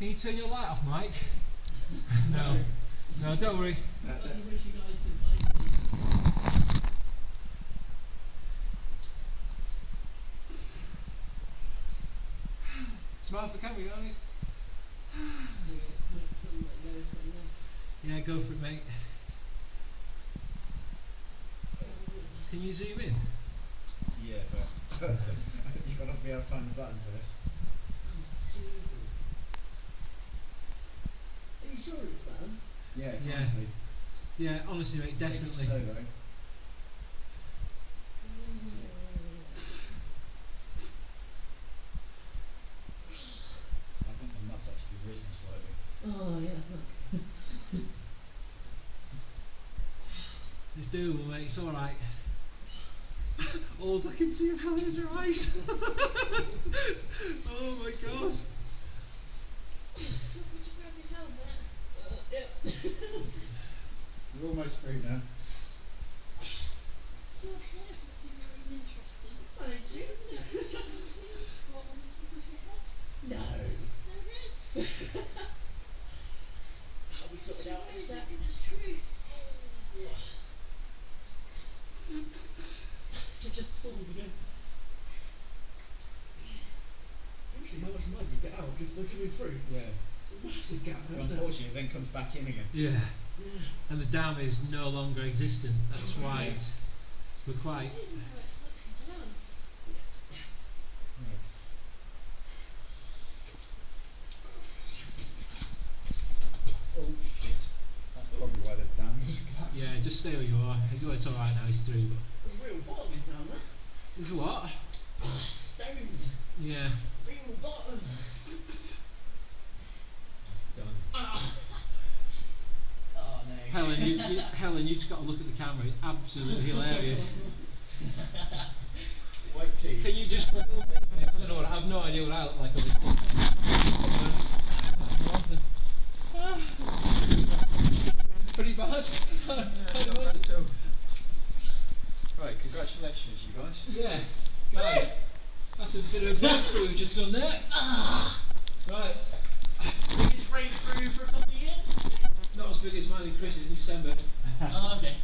Can you turn your light off, Mike? No. No, don't worry. Smile for the camera, guys. Yeah, go for it, mate. Can you zoom in? Yeah, but you've got to be able to find the button first. Are you sure it's done? Yeah, Yeah. honestly. Yeah, honestly, mate, definitely. Take it slow, though. I think the mud's actually risen slightly. Oh, yeah, look. It's doable, mate, it's alright. All I can see of Helen is her eyes. Oh my god. We're almost through now. Your hair's looking really interesting. Thank you. Isn't it? You've got on the top of your head. No. There is. I'll be sorted out in a sec. That's true. Just pulled again. Usually how much mud you get out just by coming through. Yeah. It's a massive gap, isn't it? Unfortunately, it then comes back in again. Yeah. Yeah. And the dam is no longer existent. That's why it's, we're quite. It's amazing how it sucks you down. Oh shit. That's probably why the dam was collapsed. Yeah, just stay where you are. It's alright now, it's through. But There's real bottom down there. there's what? Stones. Yeah. Real bottom. That's done. Ah. Oh no. Helen, you just got to look at the camera. It's absolutely hilarious. White tea. Can you just? I don't know. I have no idea what I look like. Pretty bad. Right, congratulations, you guys. Yeah, guys, that's a bit of a breakthrough we've just done there. Right, Biggest breakthrough for a couple of years. not as big as mine and Chris's in December. Oh, okay.